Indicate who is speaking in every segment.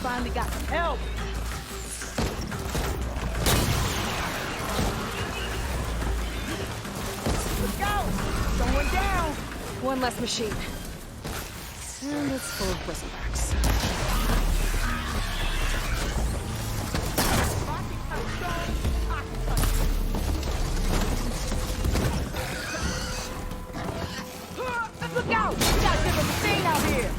Speaker 1: finally got some help. Let's go! Someone down!
Speaker 2: One less machine. And it's full of bristlebacks.
Speaker 1: Look out! We got a different machine out here!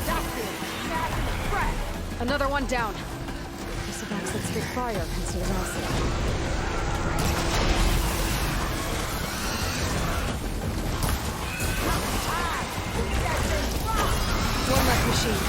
Speaker 1: That's it! Smash and crack!
Speaker 2: Another one down. Bristlebacks that spit fire instead of acid. One less machine.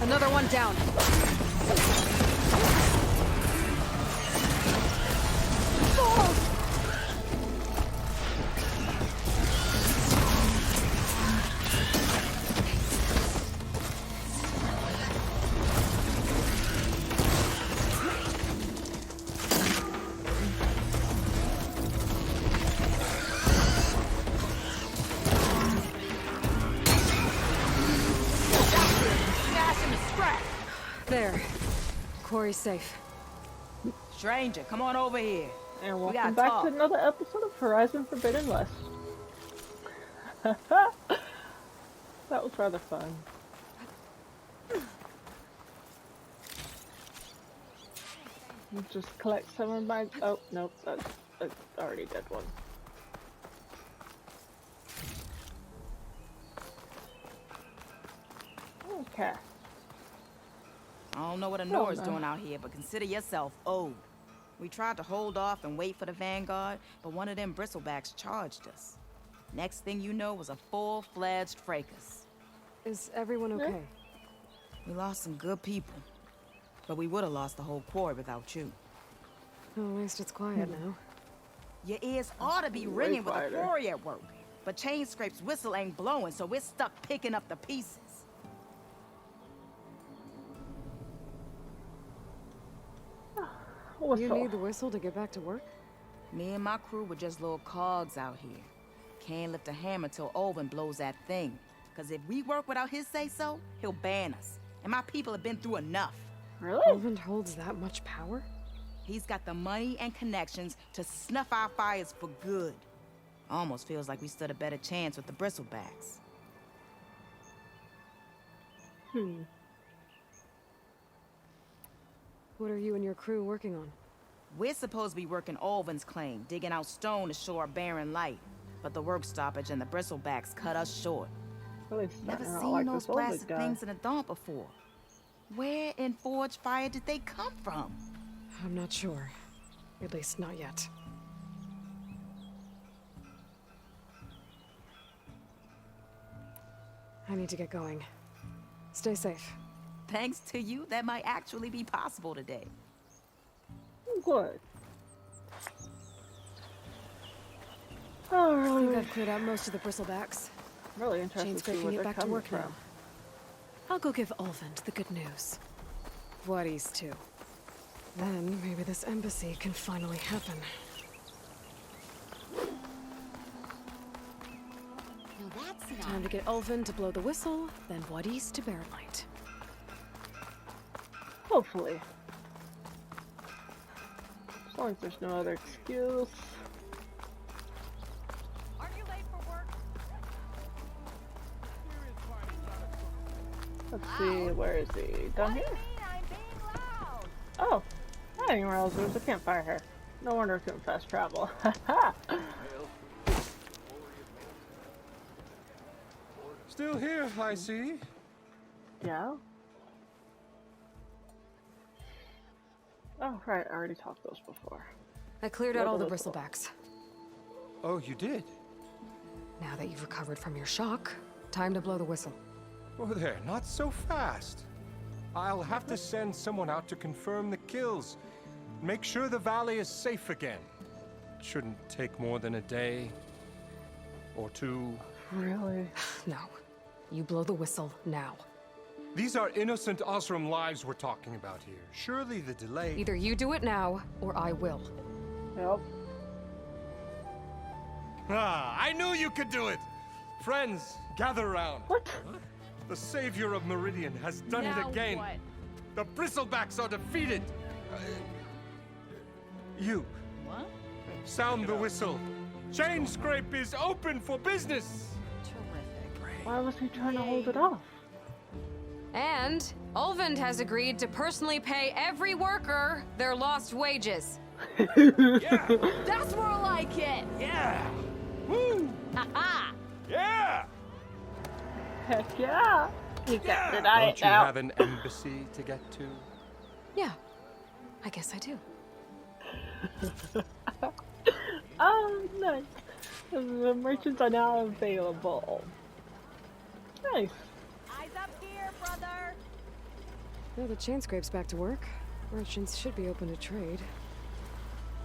Speaker 2: Another one down. There. Quarry's safe.
Speaker 1: Stranger, come on over here.
Speaker 3: And welcome back to another episode of Horizon Forbidden West. That was rather fun. Just collect some of my... Oh, nope, that's already dead one. Okay.
Speaker 1: I don't know what Honora's doing out here, but consider yourself owed. We tried to hold off and wait for the Vanguard, but one of them bristlebacks charged us. Next thing you know was a full-fledged fracas.
Speaker 2: Is everyone okay?
Speaker 1: We lost some good people, but we would have lost the whole quarry without you.
Speaker 2: At least it's quiet now.
Speaker 1: Your ears ought to be ringing with a quarry at work, but Chain Scrape's whistle ain't blowing, so we're stuck picking up the pieces.
Speaker 2: You need the whistle to get back to work?
Speaker 1: Me and my crew were just little cogs out here. Can't lift a hammer till Olvin blows that thing. Cause if we work without his say-so, he'll ban us. And my people have been through enough.
Speaker 3: Really?
Speaker 2: Olvin holds that much power?
Speaker 1: He's got the money and connections to snuff our fires for good. Almost feels like we stood a better chance with the bristlebacks.
Speaker 2: What are you and your crew working on?
Speaker 1: We're supposed to be working Olvin's claim, digging out stone to show our barren light. But the work stoppage and the bristlebacks cut us short.
Speaker 3: Really
Speaker 1: Never seen those blasted things in the dawn before. Where in Forge Fire did they come from?
Speaker 2: I'm not sure. At least not yet. I need to get going. Stay safe.
Speaker 1: Thanks to you, that might actually be possible today.
Speaker 3: Good.
Speaker 2: Oh, I think I've cleared out most of the bristlebacks.
Speaker 3: Really interesting
Speaker 2: Chain
Speaker 3: to see
Speaker 2: Scrape
Speaker 3: where
Speaker 2: can get
Speaker 3: they're
Speaker 2: back to
Speaker 3: coming
Speaker 2: work
Speaker 3: from.
Speaker 2: now. I'll go give Olvin the good news. Waddy's too. Then maybe this embassy can finally happen.
Speaker 4: Now that's not...
Speaker 2: Time to get Olvin to blow the whistle, then Waddy's to bear light.
Speaker 3: Hopefully. As long as there's no other excuse.
Speaker 4: Aren't you late for work?
Speaker 3: Let's see, where is he? Down here?
Speaker 4: I'm being loud.
Speaker 3: Oh, I didn't realize there was a campfire here. No wonder it couldn't fast travel.
Speaker 5: Still here, I see.
Speaker 3: Yeah? Oh, right. I already talked those before.
Speaker 2: I cleared out all the
Speaker 3: Blow the whistle.
Speaker 2: bristlebacks.
Speaker 5: Oh, you did?
Speaker 2: Now that you've recovered from your shock, time to blow the whistle.
Speaker 5: Oh, there, not so fast. I'll have to send someone out to confirm the kills. Make sure the valley is safe again. It shouldn't take more than a day or two.
Speaker 3: Really?
Speaker 2: No. You blow the whistle now.
Speaker 5: These are innocent Osram lives we're talking about here. Surely the delay...
Speaker 2: Either you do it now, or I will.
Speaker 3: Yep.
Speaker 5: Ah, I knew you could do it! Friends, gather around.
Speaker 3: What?
Speaker 5: The savior of Meridian has done it again.
Speaker 4: What?
Speaker 5: The bristlebacks are defeated. You,
Speaker 1: What?
Speaker 5: sound the whistle. Chain Scrape is open for business.
Speaker 1: Terrific.
Speaker 3: Why was he trying to hold it off?
Speaker 2: And Ulvund has agreed to personally pay every worker their lost wages.
Speaker 5: Yeah,
Speaker 4: That's more like it.
Speaker 5: yeah. Woo!
Speaker 4: Ha
Speaker 5: Yeah!
Speaker 3: Heck yeah! He got it
Speaker 5: Don't
Speaker 3: out
Speaker 5: you
Speaker 3: now.
Speaker 5: have an embassy to get to?
Speaker 2: Yeah, I guess I do.
Speaker 3: Oh, nice. The merchants are now available. Nice.
Speaker 4: Eyes up here, brother.
Speaker 2: Well, the chain scrape's back to work. Merchants should be open to trade.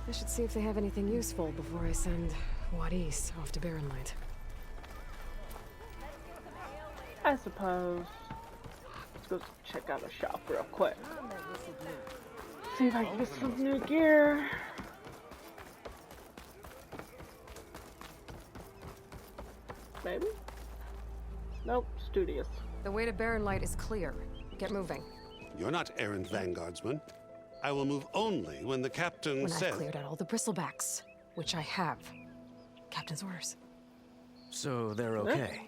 Speaker 2: I should see if they have anything useful before I send Wadis off to Barren Light.
Speaker 3: I suppose. Let's go check out the shop real quick. See if I can get some new gear. Maybe? Nope, studious.
Speaker 2: The way to Barren Light is clear. Get moving.
Speaker 6: You're not errant vanguardsman. I will move only when the captain
Speaker 2: When
Speaker 6: says.
Speaker 2: I've cleared out all the bristlebacks, which I have. Captain's orders.
Speaker 7: So they're okay.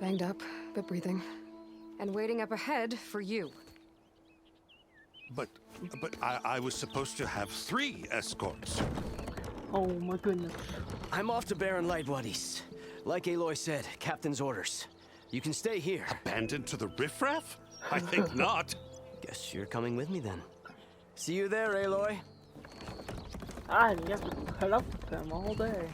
Speaker 2: Banged up, but breathing. And waiting up ahead for you.
Speaker 6: But I was supposed to have 3 escorts.
Speaker 3: Oh my goodness.
Speaker 7: I'm off to Barren Light, Wadis. Like Aloy said, captain's orders. You can stay here.
Speaker 6: Abandoned to the riffraff? I think not.
Speaker 7: Guess you're coming with me then. See you there, Aloy.
Speaker 3: I didn't have to put up with them all day.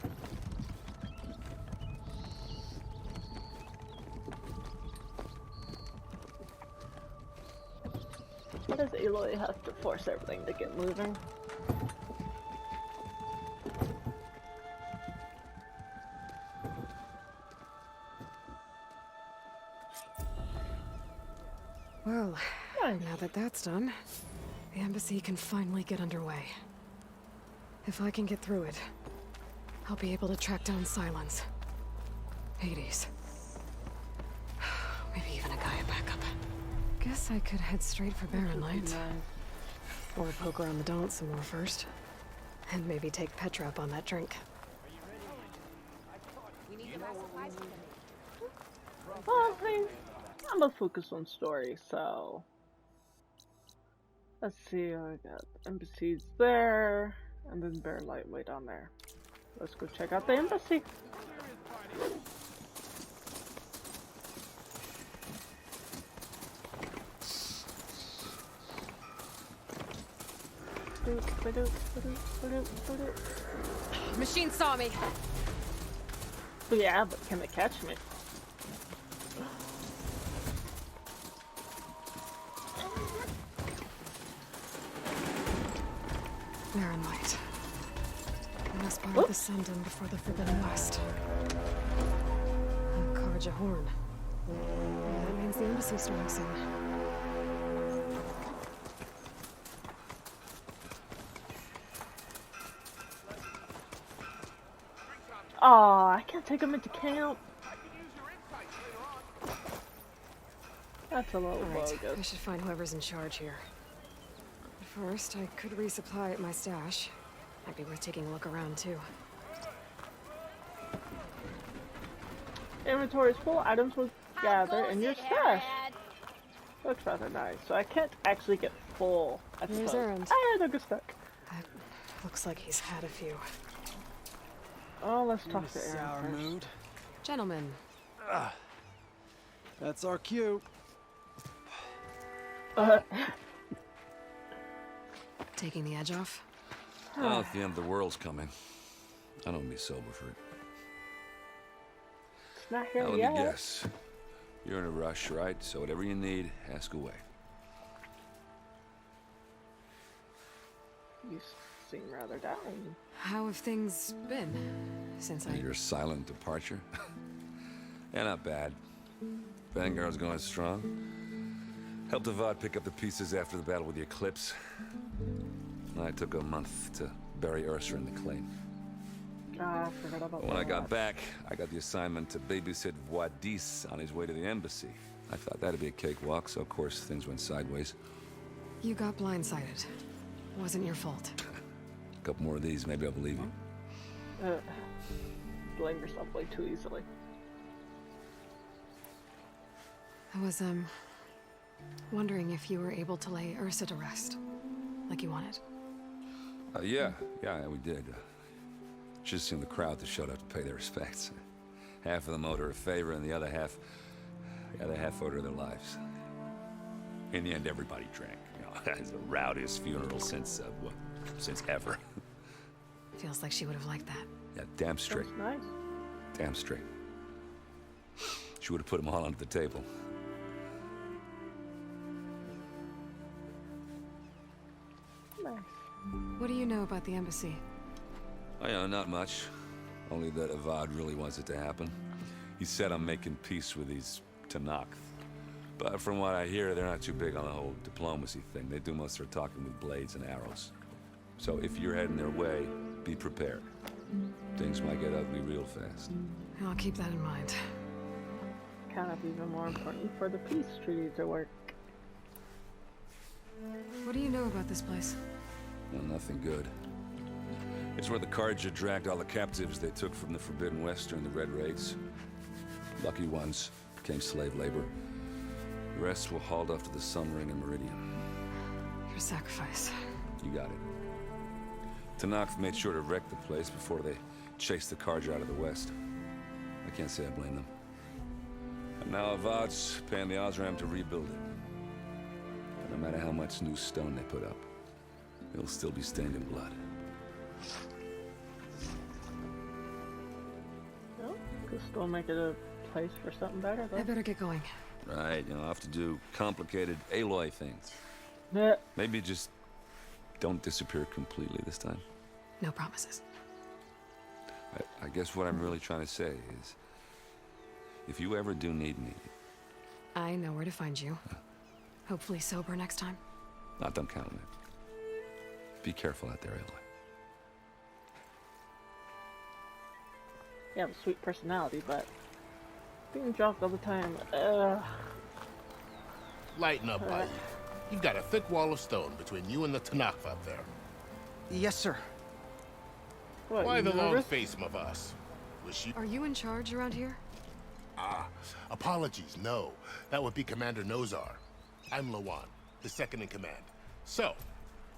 Speaker 3: Why does Aloy have to force everything to get moving?
Speaker 2: Well,
Speaker 3: Nice.
Speaker 2: now that that's done, the embassy can finally get underway. If I can get through it, I'll be able to track down Silence. Hades. Maybe even a Gaia backup. Guess I could head straight for Barren Light.
Speaker 3: Nice.
Speaker 2: Or poke around the Daunt some more first. And maybe take Petra up on that drink.
Speaker 3: Well, I'm gonna focus on story, so let's see. I got embassies there, and then Bear Light way down there. Let's go check out the embassy.
Speaker 2: Machine saw me!
Speaker 3: Yeah, but can they catch me?
Speaker 2: Barren Light. I must borrow the Sundom before the Forbidden West. Karja Horn. Well, that means the embassy's starting soon.
Speaker 3: Aw, I can't take them into camp. That's a little
Speaker 2: Alright, I
Speaker 3: bogus.
Speaker 2: should find whoever's in charge here. But first, I could resupply at my stash. Might be worth taking a look around, too.
Speaker 3: Inventory is full. Items will gather in your stash. Looks rather nice. So I can't actually get full. I
Speaker 2: Here's
Speaker 3: suppose.
Speaker 2: Aaron's.
Speaker 3: Ah, they'll get stuck.
Speaker 2: That looks like he's had a few.
Speaker 3: Oh, let's talk to
Speaker 7: Sour
Speaker 3: Aaron first.
Speaker 7: mood.
Speaker 2: Gentlemen,
Speaker 7: That's our cue.
Speaker 2: Taking the edge off?
Speaker 8: Well, if the end of the world's coming, I don't be sober for it.
Speaker 3: It's not here
Speaker 8: Now, let
Speaker 3: yet.
Speaker 8: me guess. You're in a rush, right? So whatever you need, ask away.
Speaker 3: You seem rather down.
Speaker 2: How have things been since I...
Speaker 8: Your silent departure? Yeah, not bad. Vanguard's going strong. Helped Avad pick up the pieces after the battle with the Eclipse. I took a month to bury Ursa in the claim.
Speaker 3: Ah, I forgot about
Speaker 8: When I
Speaker 3: that.
Speaker 8: got back, I got the assignment to babysit Wadis on his way to the embassy. I thought that'd be a cakewalk, so of course things went sideways.
Speaker 2: You got blindsided. Wasn't your fault.
Speaker 8: A couple more of these, maybe I'll believe you.
Speaker 3: Blame yourself way too easily.
Speaker 2: I was, wondering if you were able to lay Ursa to rest, like you wanted.
Speaker 8: Yeah, we did. Just seemed the crowd that showed up to pay their respects. Half of them owed her a favor, and the other half owed her their lives. In the end, everybody drank. You know, it's the rowdiest funeral since ever.
Speaker 2: Feels like she would have liked that.
Speaker 8: Yeah, damn straight.
Speaker 3: That's nice.
Speaker 8: Damn straight. She would have put them all onto the table.
Speaker 3: Nice.
Speaker 2: What do you know about the embassy?
Speaker 8: Oh, yeah, not much. Only that Avad really wants it to happen. He said I'm making peace with these Tanakh. But from what I hear, they're not too big on the whole diplomacy thing. They do most of their talking with blades and arrows. So if you're heading their way, be prepared. Things might get ugly real fast.
Speaker 2: I'll keep that in mind.
Speaker 3: Kind of even more important for the peace treaty to work.
Speaker 2: What do you know about this place?
Speaker 8: Well, nothing good. It's where the Carja dragged all the captives they took from the Forbidden West during the Red Raids. Lucky ones became slave labor. The rest were hauled off to the Sun Ring and Meridian.
Speaker 2: Your sacrifice.
Speaker 8: You got it. Tanakh made sure to wreck the place before they chased the Carja out of the West. I can't say I blame them. And now Avad's paying the Osram to rebuild it. But no matter how much new stone they put up, it'll still be stained in blood.
Speaker 3: No, could still make it a place for something better,
Speaker 2: I
Speaker 3: though.
Speaker 2: better get going.
Speaker 8: Right, I'll have to do complicated Aloy things.
Speaker 3: Yeah.
Speaker 8: Maybe just don't disappear completely this time.
Speaker 2: No promises.
Speaker 8: I guess what I'm really trying to say is, if you ever do need me,
Speaker 2: I know where to find you. Hopefully sober next time.
Speaker 8: don't count on it. Be careful out there, Aloy.
Speaker 3: You have a sweet personality, but being dropped all the time,
Speaker 9: Lighten up, buddy. You've got a thick wall of stone between you and the Tanakh up there.
Speaker 7: Yes, sir.
Speaker 3: What,
Speaker 9: Why
Speaker 3: you
Speaker 9: the long
Speaker 3: nervous?
Speaker 9: face, Mavas? Was she...
Speaker 2: Are you in charge around here?
Speaker 9: Apologies, no. That would be Commander Nozar. I'm Lawan, the second in command. So,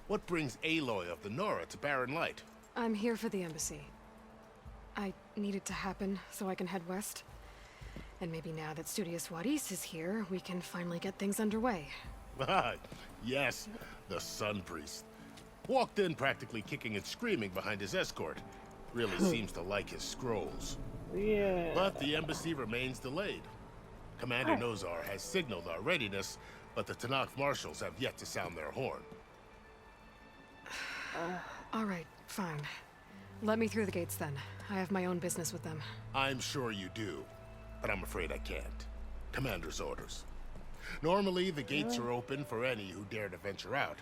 Speaker 9: what brings Aloy of the Nora to Barren Light?
Speaker 2: I'm here for the embassy. I need it to happen so I can head west. And maybe now that Studious Wadis is here, we can finally get things underway.
Speaker 9: Yes, the Sun Priest. Walked in practically kicking and screaming behind his escort. Really seems to like his scrolls.
Speaker 3: Yeah.
Speaker 9: But the embassy remains delayed. Commander Nozar has signaled our readiness, but the Tanakh marshals have yet to sound their horn.
Speaker 2: All right, fine. Let me through the gates then. I have my own business with them.
Speaker 9: I'm sure you do, but I'm afraid I can't. Commander's orders. Normally, the gates are open for any who dare to venture out.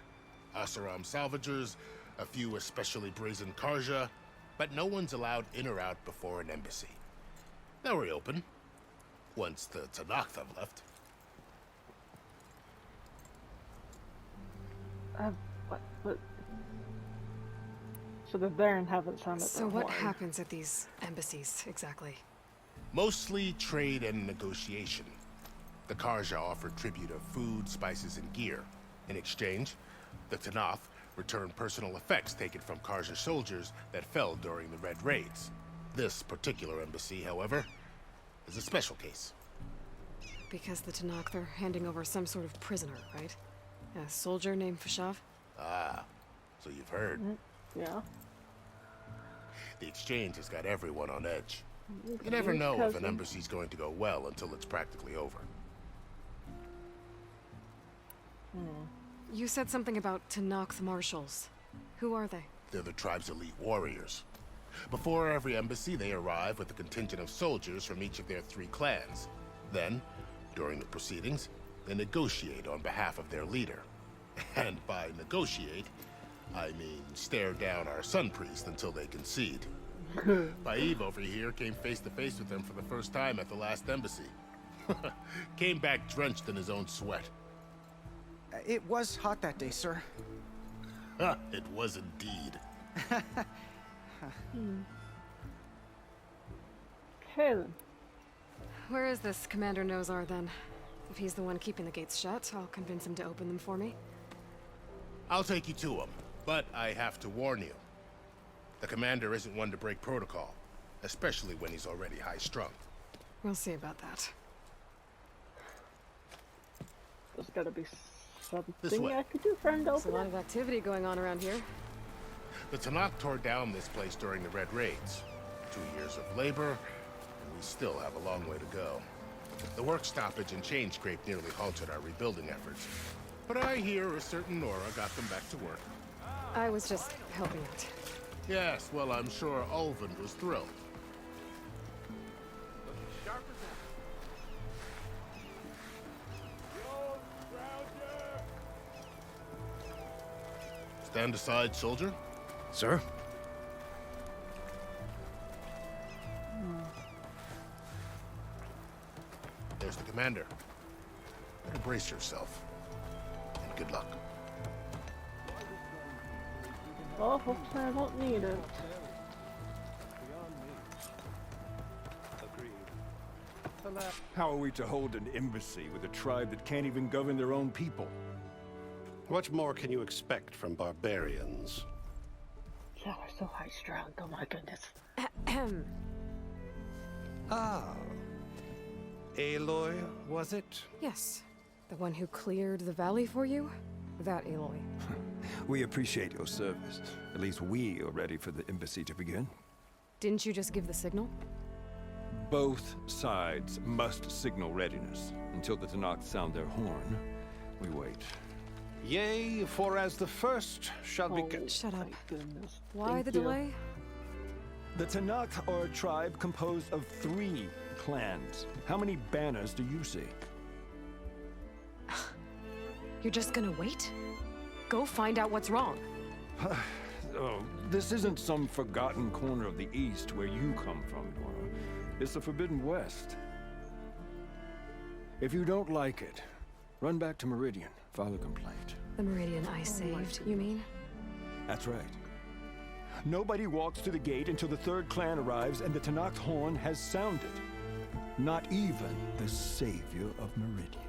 Speaker 9: Asaram salvagers, a few especially brazen Karja, but no one's allowed in or out before an embassy. They'll reopen, once the Tanakh have left.
Speaker 3: What? So the Baron haven't sounded
Speaker 2: So what happens at these embassies, exactly?
Speaker 9: Mostly trade and negotiation. The Karja offer tribute of food, spices, and gear. In exchange, the Tanakh return personal effects taken from Karja soldiers that fell during the Red Raids. This particular embassy, however, is a special case.
Speaker 2: Because the Tanakh are handing over some sort of prisoner, right? A soldier named Fashav?
Speaker 9: So you've heard.
Speaker 3: Yeah.
Speaker 9: The exchange has got everyone on edge. You never know if an embassy's going to go well until it's practically over.
Speaker 2: You said something about Tanakh marshals. Who are they?
Speaker 9: They're the tribe's elite warriors. Before every embassy, they arrive with a contingent of soldiers from each of their 3 clans. Then, during the proceedings, they negotiate on behalf of their leader. And by negotiate, I mean stare down our sun priest until they concede. Baib over here came face to face with them for the first time at the last embassy. Came back drenched in his own sweat.
Speaker 10: It was hot that day, sir.
Speaker 9: It was indeed.
Speaker 3: Okay then.
Speaker 2: Where is this Commander Nozar then? If he's the one keeping the gates shut, I'll convince him to open them for me.
Speaker 9: I'll take you to him, but I have to warn you. The commander isn't one to break protocol, especially when he's already high-strung.
Speaker 2: We'll see about that.
Speaker 3: There's gotta be
Speaker 9: This
Speaker 3: something
Speaker 9: way.
Speaker 3: I could do for him to
Speaker 2: There's a
Speaker 3: open
Speaker 2: lot
Speaker 3: it.
Speaker 2: of activity going on around here.
Speaker 9: The Tanakh tore down this place during the Red Raids. 2 years of labor, and we still have a long way to go. The work stoppage and chain scrape nearly halted our rebuilding efforts. But I hear a certain Nora got them back to work.
Speaker 2: I was just helping out.
Speaker 9: Yes, well, I'm sure Ulvin was thrilled. Stand aside, soldier.
Speaker 6: Sir?
Speaker 9: There's the commander. Better brace yourself. And good luck.
Speaker 3: Oh, hopefully I won't need it.
Speaker 11: How are we to hold an embassy with a tribe that can't even govern their own people?
Speaker 6: What more can you expect from barbarians?
Speaker 3: Yeah, we're so high-strung. Oh my goodness.
Speaker 11: Ah. Aloy, was it?
Speaker 2: Yes. The one who cleared the valley for you? That Aloy.
Speaker 11: We appreciate your service. At least we are ready for the embassy to begin.
Speaker 2: Didn't you just give the signal?
Speaker 11: Both sides must signal readiness. Until the Tanakh sound their horn, we wait.
Speaker 6: Yea, for as the first shall be...
Speaker 2: Shut up.
Speaker 3: My goodness.
Speaker 2: Why
Speaker 3: Thank
Speaker 2: the
Speaker 3: you.
Speaker 2: delay?
Speaker 11: The Tanakh are a tribe composed of 3 clans. How many banners do you see?
Speaker 2: You're just gonna wait? Go find out what's wrong.
Speaker 11: Oh, this isn't some forgotten corner of the East where you come from, Nora. It's the Forbidden West. If you don't like it, run back to Meridian, file a complaint.
Speaker 2: The Meridian I saved, you mean?
Speaker 11: That's right. Nobody walks to the gate until the 3rd clan arrives and the Tanakh horn has sounded. Not even the savior of Meridian.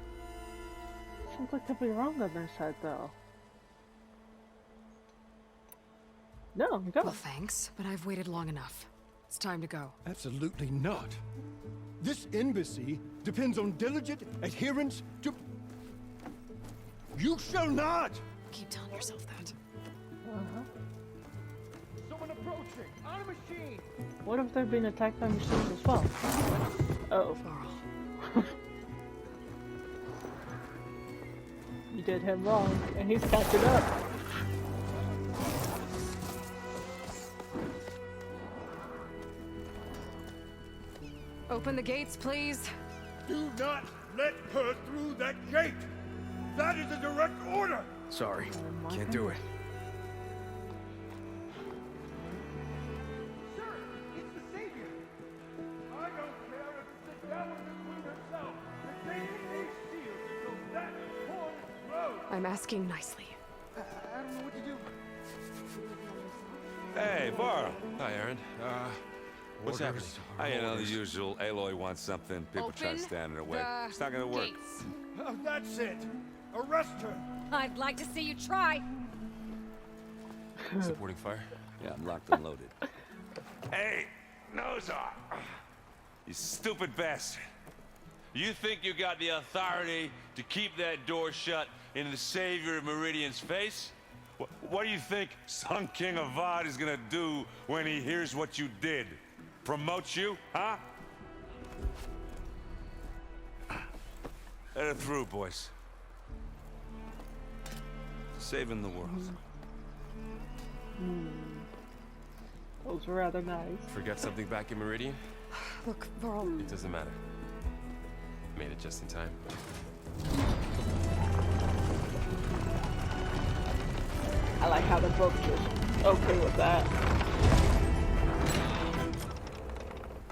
Speaker 3: Sounds like they'll be wrong on their side, though. No, go.
Speaker 2: Well, thanks, but I've waited long enough. It's time to go.
Speaker 11: Absolutely not. This embassy depends on diligent adherence to... You shall not!
Speaker 2: Keep telling yourself that.
Speaker 11: Someone approaching! On a machine!
Speaker 3: What if they're being attacked by machines as well? Oh.
Speaker 2: Varl.
Speaker 3: You did him wrong, and he's catching up.
Speaker 2: Open the gates, please.
Speaker 11: Do not let her through that gate! That is a direct order!
Speaker 7: Sorry, can't do it.
Speaker 11: Sir, it's the Savior! I don't care if it's the devil the Queen herself! The gate is sealed until that horn blows!
Speaker 2: I'm asking nicely.
Speaker 10: I don't know what to do.
Speaker 8: Hey, Varl.
Speaker 5: Hi, Aaron. What's happening?
Speaker 8: You know, the usual. Aloy wants something. People try to
Speaker 4: Open
Speaker 8: stand in her way.
Speaker 4: the
Speaker 8: It's not gonna work.
Speaker 4: gates.
Speaker 11: Oh, that's it! Arrest her!
Speaker 4: I'd like to see you try.
Speaker 5: Supporting fire?
Speaker 8: Yeah, I'm locked and loaded. Hey, Nozar! You stupid bastard. You think you got the authority to keep that door shut in the Savior of Meridian's face? What do you think Sun King Avad is gonna do when he hears what you did? Promote you, huh? Let it through, boys. Saving the world.
Speaker 3: Those were rather nice.
Speaker 12: Forget something back in Meridian?
Speaker 2: Look, Varl.
Speaker 12: It doesn't matter. Made it just in time.
Speaker 3: I like how the book is okay with that.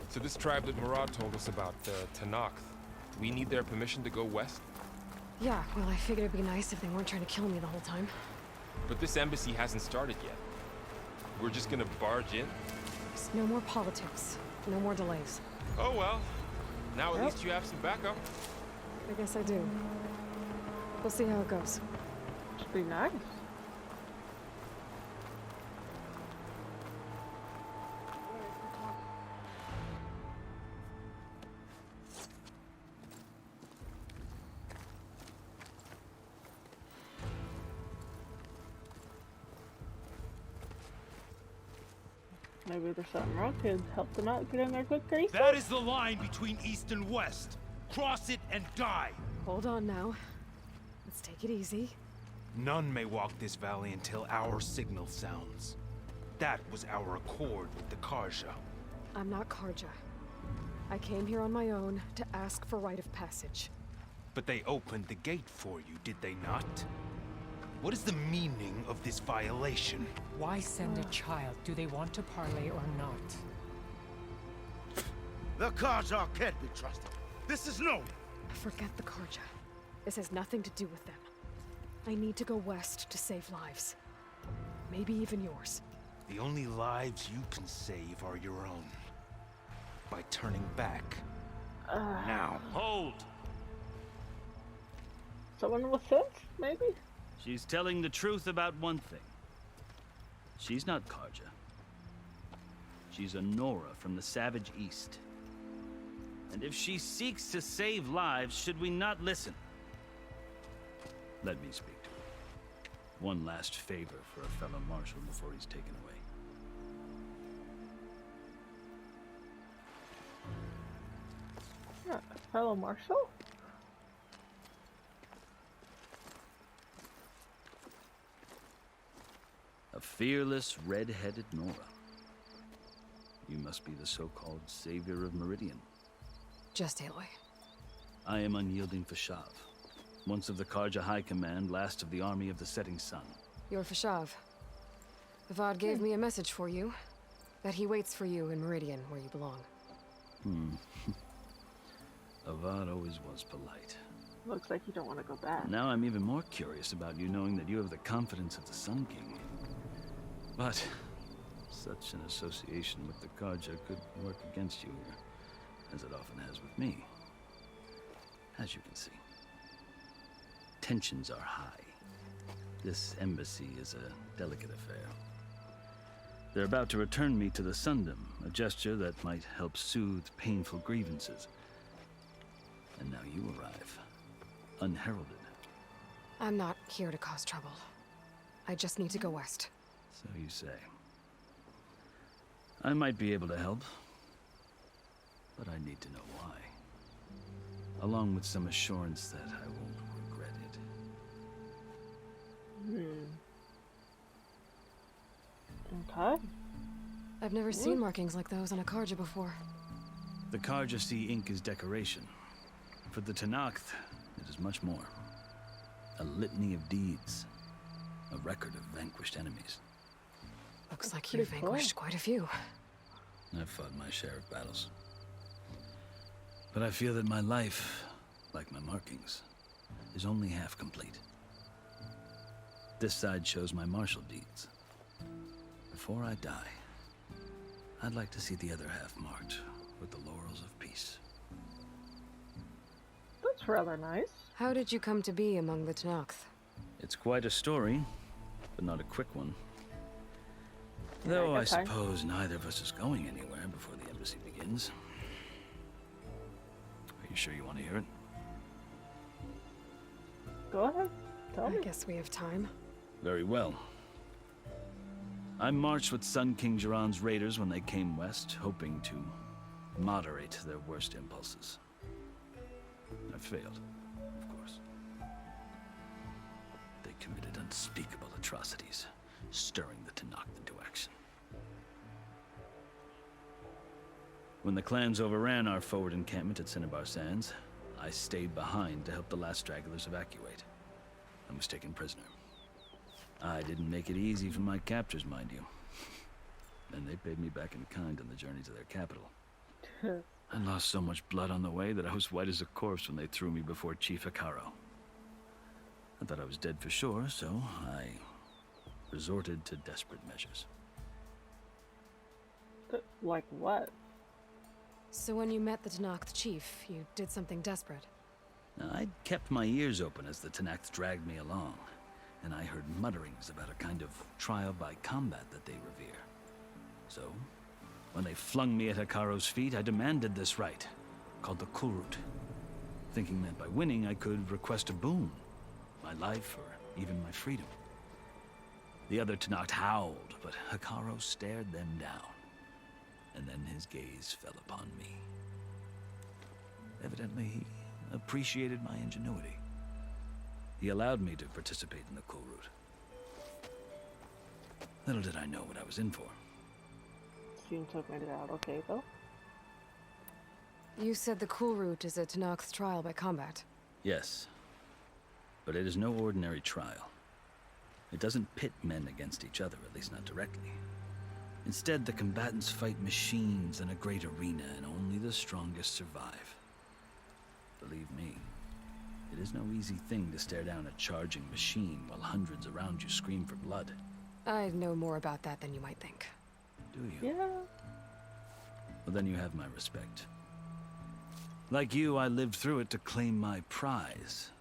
Speaker 12: So this tribe that Murad told us about, the Tanakh, do we need their permission to go west?
Speaker 2: Yeah, well, I figured it'd be nice if they weren't trying to kill me the whole time.
Speaker 12: But this embassy hasn't started yet. We're just gonna barge in?
Speaker 2: Just no more politics. No more delays.
Speaker 12: Oh well. Now at least you have some backup.
Speaker 2: I guess I do. We'll see how it goes.
Speaker 3: Should be nice. Maybe there's something wrong. Could help them out, get in there quick, Grace.
Speaker 13: That is the line between east and west. Cross it and die.
Speaker 2: Hold on now. Let's take it easy.
Speaker 13: None may walk this valley until our signal sounds. That was our accord with the Karja.
Speaker 2: I'm not Karja. I came here on my own to ask for rite of passage.
Speaker 13: But they opened the gate for you, did they not? What is the meaning of this violation?
Speaker 14: Why send a child? Do they want to parley or not?
Speaker 13: The Karja can't be trusted. This is known.
Speaker 2: Forget the Karja. This has nothing to do with them. I need to go west to save lives. Maybe even yours.
Speaker 13: The only lives you can save are your own. By turning back. Now.
Speaker 15: Hold!
Speaker 3: Someone with sense, maybe?
Speaker 15: She's telling the truth about one thing. She's not Karja. She's a Nora from the Savage East. And if she seeks to save lives, should we not listen? Let me speak to her. One last favor for a fellow marshal before he's taken away.
Speaker 3: Yeah, fellow marshal?
Speaker 15: A fearless, red-headed Nora. You must be the so-called savior of Meridian.
Speaker 2: Just Aloy.
Speaker 15: I am unyielding Fashav. Once of the Karja High Command, last of the army of the setting sun.
Speaker 2: You're Fashav. Avad gave me a message for you. That he waits for you in Meridian, where you belong.
Speaker 15: Avad always was polite.
Speaker 3: Looks like you don't want to go back.
Speaker 15: Now I'm even more curious about you knowing that you have the confidence of the Sun King. But such an association with the Karja could work against you here, as it often has with me. As you can see, tensions are high. This embassy is a delicate affair. They're about to return me to the Sundom, a gesture that might help soothe painful grievances. And now you arrive, unheralded.
Speaker 2: I'm not here to cause trouble. I just need to go west.
Speaker 15: So you say. I might be able to help, but I need to know why. Along with some assurance that I won't regret it.
Speaker 3: Okay.
Speaker 2: I've never seen markings like those on a Karja before.
Speaker 15: The Karja see ink as decoration. For the Tanakh, it is much more. A litany of deeds. A record of vanquished enemies.
Speaker 2: Looks like you've vanquished quite a few.
Speaker 15: I've fought my share of battles. But I feel that my life, like my markings, is only half complete. This side shows my martial deeds. Before I die, I'd like to see the other half marked with the laurels of peace.
Speaker 3: That's rather nice.
Speaker 2: How did you come to be among the Tanakh?
Speaker 15: It's quite a story, but not a quick one. Though I suppose neither of us is going anywhere before the embassy begins. Are you sure you want to hear it?
Speaker 3: Go ahead. Tell me.
Speaker 2: I guess we have time.
Speaker 15: Very well. I marched with Sun King Jiran's raiders when they came west, hoping to moderate their worst impulses. I failed, of course. They committed unspeakable atrocities, stirring the Tenakth into action. When the clans overran our forward encampment at Cinnabar Sands, I stayed behind to help the last stragglers evacuate. I was taken prisoner. I didn't make it easy for my captors, mind you. And they paid me back in kind on the journey to their capital. I lost so much blood on the way that I was white as a corpse when they threw me before Chief Hikaro. I thought I was dead for sure, so I resorted to desperate measures.
Speaker 3: Like what?
Speaker 2: So when you met the Tenakth chief, you did something desperate?
Speaker 15: Now, I'd kept my ears open as the Tenakth dragged me along, and I heard mutterings about a kind of trial by combat that they revere. So, when they flung me at Hikaro's feet, I demanded this rite, called the Kulrut, thinking that by winning I could request a boon, my life or even my freedom. The other Tenakth howled, but Hikaro stared them down, and then his gaze fell upon me. Evidently, he appreciated my ingenuity. He allowed me to participate in the Kulrut. Little did I know what I was in for.
Speaker 3: Seems to have made it out okay, though.
Speaker 2: You said the Kulrut is a Tenakth trial by combat.
Speaker 15: Yes, but it is no ordinary trial. It doesn't pit men against each other, at least not directly. Instead, the combatants fight machines in a great arena, and only the strongest survive. Believe me, it is no easy thing to stare down a charging machine while hundreds around you scream for blood.
Speaker 2: I know more about that than you might think.
Speaker 15: Do you?
Speaker 3: Yeah.
Speaker 15: Well, then you have my respect. Like you, I lived through it to claim my prize.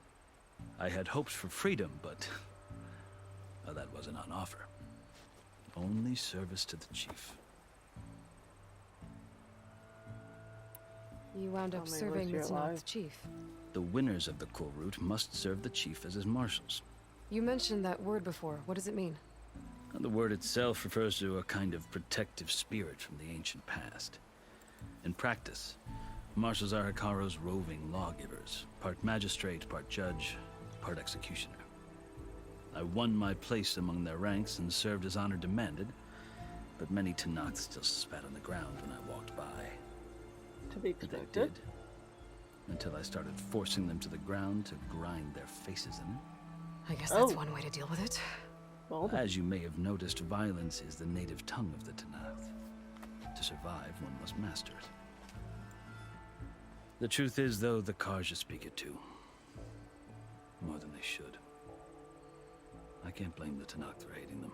Speaker 15: I had hoped for freedom, but well, that wasn't on offer. Only service to the chief.
Speaker 2: You wound up serving the Tenakth chief.
Speaker 15: The winners of the Kulrut must serve the chief as his marshals.
Speaker 2: You mentioned that word before. What does it mean?
Speaker 15: And the word itself refers to a kind of protective spirit from the ancient past. In practice, marshals are Hikaro's roving lawgivers, part magistrate, part judge, part executioner. I won my place among their ranks and served as honor demanded, but many Tenakth still spat on the ground when I walked by.
Speaker 3: To be
Speaker 15: But
Speaker 3: expected.
Speaker 15: they did, until I started forcing them to the ground to grind their faces in it.
Speaker 2: I guess that's one way to deal with it.
Speaker 3: Well,
Speaker 15: As you may have noticed, violence is the native tongue of the Tenakth. To survive, one must master it. The truth is, though, the Karja speak it too. More than they should. I can't blame the Tenakth for hating them.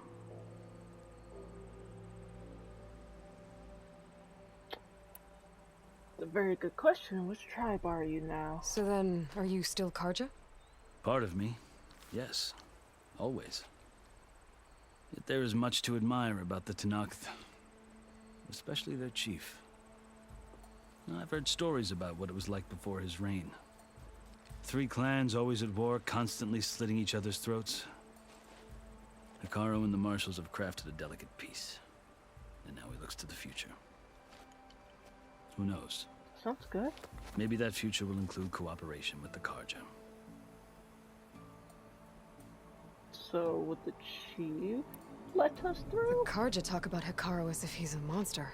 Speaker 3: a very good question. Which tribe are you now?
Speaker 2: So then, are you still Karja?
Speaker 15: Part of me, yes. Always. Yet there is much to admire about the Tenakth. Especially their chief. I've heard stories about what it was like before his reign. 3 clans always at war, constantly slitting each other's throats. Hikaro and the marshals have crafted a delicate peace. And now he looks to the future. Who knows?
Speaker 3: Sounds good.
Speaker 15: Maybe that future will include cooperation with the Karja.
Speaker 3: So, would the chief let us through?
Speaker 2: The Karja talk about Hikaro as if he's a monster.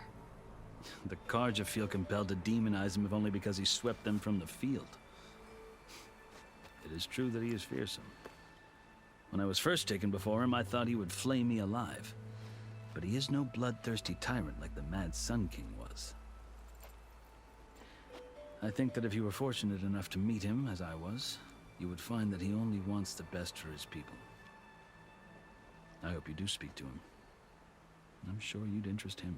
Speaker 15: The Karja feel compelled to demonize him if only because he swept them from the field. It is true that he is fearsome. When I was first taken before him, I thought he would flay me alive. But he is no bloodthirsty tyrant like the Mad Sun King was. I think that if you were fortunate enough to meet him, as I was, you would find that he only wants the best for his people. I hope you do speak to him. I'm sure you'd interest him.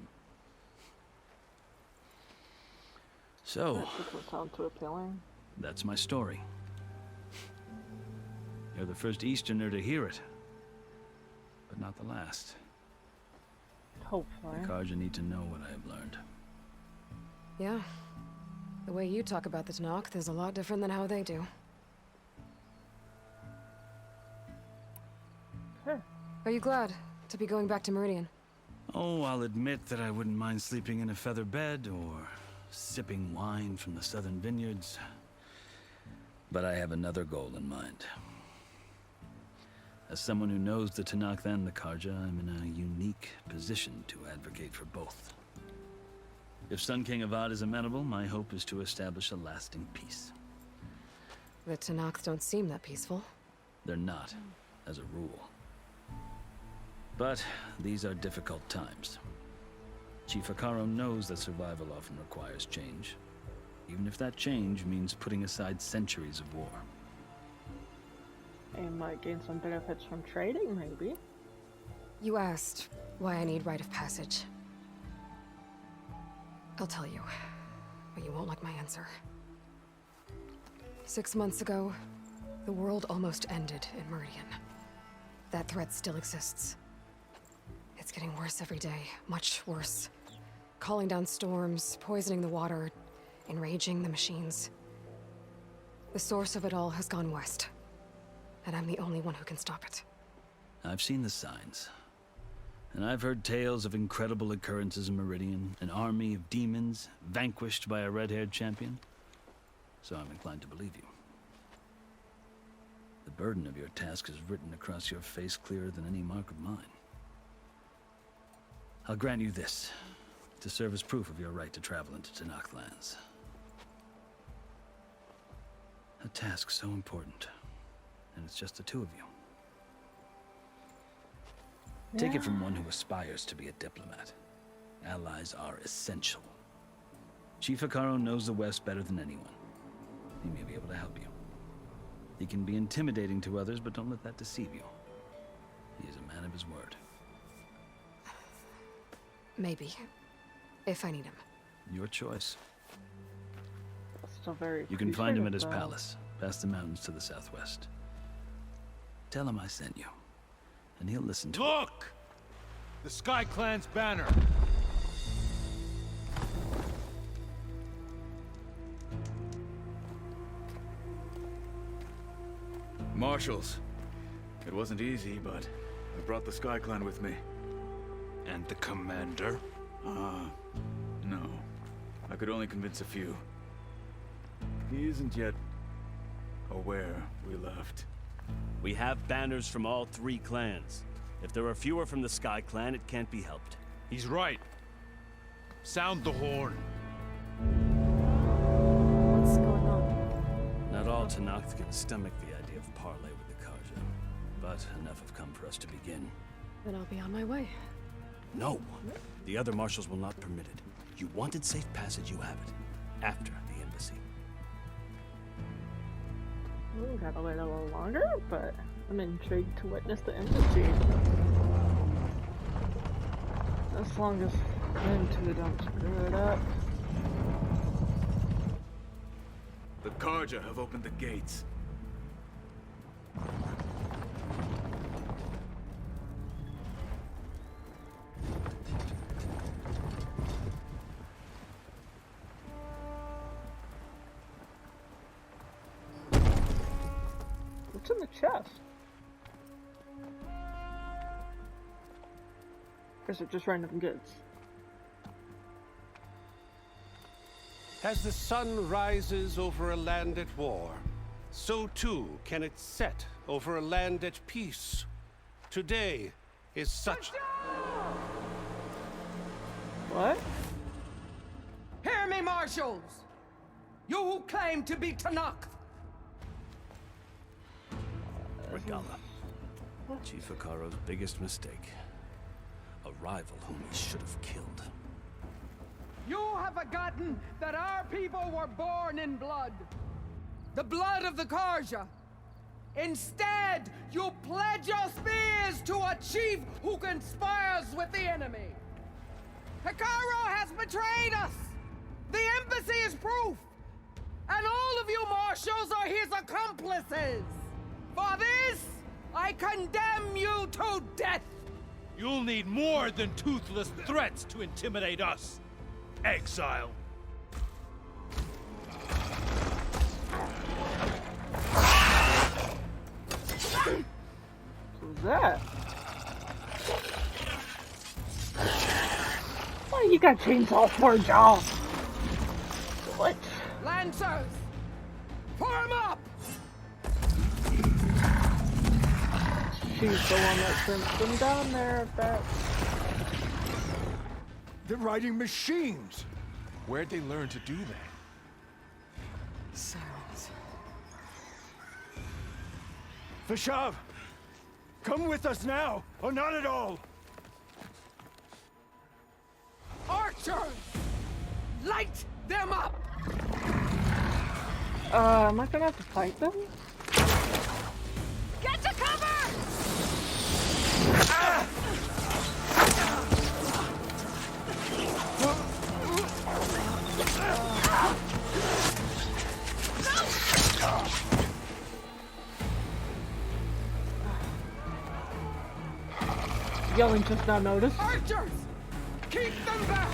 Speaker 15: So,
Speaker 3: That doesn't sound too appealing.
Speaker 15: that's my story. You're the first Easterner to hear it, but not the last.
Speaker 3: Hopefully.
Speaker 15: The Karja need to know what I have learned.
Speaker 2: Yeah. The way you talk about the Tenakth is a lot different than how they do.
Speaker 3: Huh.
Speaker 2: Are you glad to be going back to Meridian?
Speaker 15: Oh, I'll admit that I wouldn't mind sleeping in a feather bed or sipping wine from the southern vineyards. But I have another goal in mind. As someone who knows the Tenakth and the Karja, I'm in a unique position to advocate for both. If Sun King Avad is amenable, my hope is to establish a lasting peace.
Speaker 2: The Tenakth don't seem that peaceful.
Speaker 15: They're not, as a rule. But these are difficult times. Chief Akaro knows that survival often requires change, even if that change means putting aside centuries of war.
Speaker 3: And might gain some benefits from trading, maybe.
Speaker 2: You asked why I need rite of passage. I'll tell you, but you won't like my answer. 6 months ago, the world almost ended in Meridian. That threat still exists. It's getting worse every day, much worse. Calling down storms, poisoning the water, enraging the machines. The source of it all has gone west, and I'm the only one who can stop it.
Speaker 15: I've seen the signs. And I've heard tales of incredible occurrences in Meridian, an army of demons vanquished by a red-haired champion. So I'm inclined to believe you. The burden of your task is written across your face clearer than any mark of mine. I'll grant you this, to serve as proof of your right to travel into Tenakth lands. A task so important, and it's just the two of you. Take it from one who aspires to be a diplomat. Allies are essential. Chief Akaro knows the West better than anyone. He may be able to help you. He can be intimidating to others, but don't let that deceive you. He is a man of his word.
Speaker 2: Maybe. If I need him.
Speaker 15: Your choice.
Speaker 3: Still very
Speaker 15: You can find him at
Speaker 3: appreciative,
Speaker 15: his
Speaker 3: though.
Speaker 15: palace, past the mountains to the southwest. Tell him I sent you, and he'll listen to
Speaker 13: Look! The Sky Clan's banner!
Speaker 16: Marshals. It wasn't easy, but I brought the Sky Clan with me.
Speaker 13: And the commander?
Speaker 16: No. I could only convince a few. He isn't yet aware we left.
Speaker 7: We have banners from all 3 clans. If there are fewer from the Sky Clan, it can't be helped.
Speaker 13: He's right. Sound the horn.
Speaker 3: What's going on?
Speaker 15: Not all Tenakth can stomach the idea of parley with the Karja, but enough have come for us to begin.
Speaker 2: Then I'll be on my way.
Speaker 7: No! The other marshals will not permit it. You wanted safe passage, you have it. After the embassy.
Speaker 3: Ooh, gotta wait a little longer, but I'm intrigued to witness the embassy. As long as them two don't screw it up.
Speaker 16: The Karja have opened the gates.
Speaker 3: What's in the chest? Or is it just random goods?
Speaker 6: As the sun rises over a land at war, so too can it set over a land at peace. Today is such...
Speaker 3: What?
Speaker 17: Hear me, marshals! You who claim to be Tenakth!
Speaker 15: Regala. Chief Akaro's biggest mistake. A rival whom he should have killed.
Speaker 17: You have forgotten that our people were born in blood. The blood of the Karja. Instead, you pledge your spears to a chief who conspires with the enemy. Akaro has betrayed us! The embassy is proof! And all of you marshals are his accomplices! For this, I condemn you to death!
Speaker 13: You'll need more than toothless threats to intimidate us. Exile.
Speaker 3: What's that? Oh, you got chainsaw for a job. What?
Speaker 17: Lancers! Form up!
Speaker 3: She's the one that sent them down there, I bet.
Speaker 11: They're riding machines.
Speaker 12: Where'd they learn to do that?
Speaker 2: Silence.
Speaker 11: Vashav, come with us now, or not at all.
Speaker 17: Archers! Light them up!
Speaker 3: Am I gonna have to fight them?
Speaker 4: Get to cover!
Speaker 17: Ah!
Speaker 3: Yelling just now noticed.
Speaker 17: Archers! Keep them back!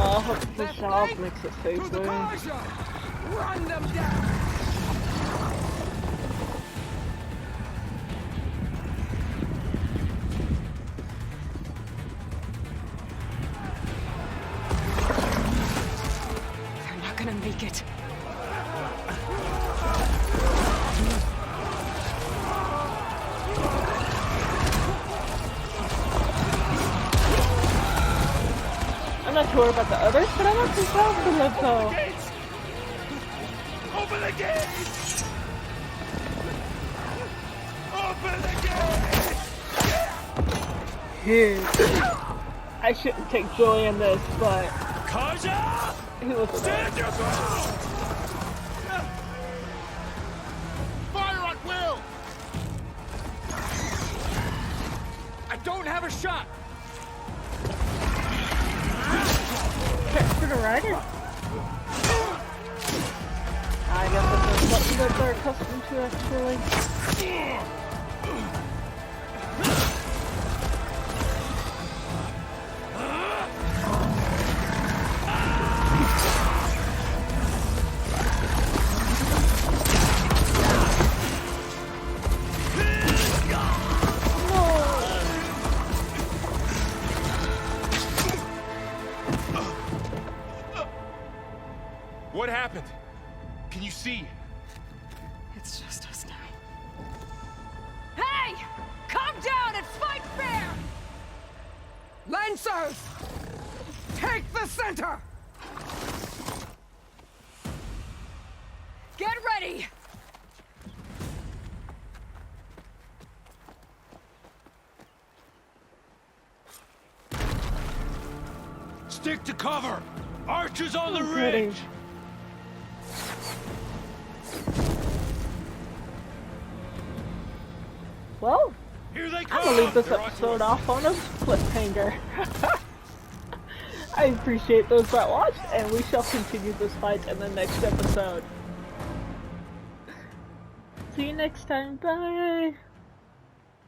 Speaker 3: I hope the shop makes it safely.
Speaker 17: Run them down!
Speaker 2: They're not gonna make it.
Speaker 3: I'm not sure about the others, but I want some help to live though.
Speaker 13: Open the gates! Open the gates!
Speaker 3: Huge. I shouldn't take joy in this, but
Speaker 13: Kaja!
Speaker 3: he was
Speaker 13: Stand your ground!
Speaker 9: Fire at will!
Speaker 13: I don't have a shot!
Speaker 3: for the rider. I guess that's what you guys are accustomed to, actually.
Speaker 12: What happened? Can you see?
Speaker 2: It's just us now.
Speaker 4: Hey! Calm down and fight fair!
Speaker 17: Lancers! Take the center!
Speaker 4: Get ready!
Speaker 13: Stick to cover! Archers on the
Speaker 3: Ready.
Speaker 13: ridge!
Speaker 3: Well,
Speaker 13: Here they
Speaker 3: I'm
Speaker 13: come!
Speaker 3: gonna leave this
Speaker 13: They're
Speaker 3: episode off on a cliffhanger. I appreciate those that watched, and we shall continue this fight in the next episode. See you next time. Bye!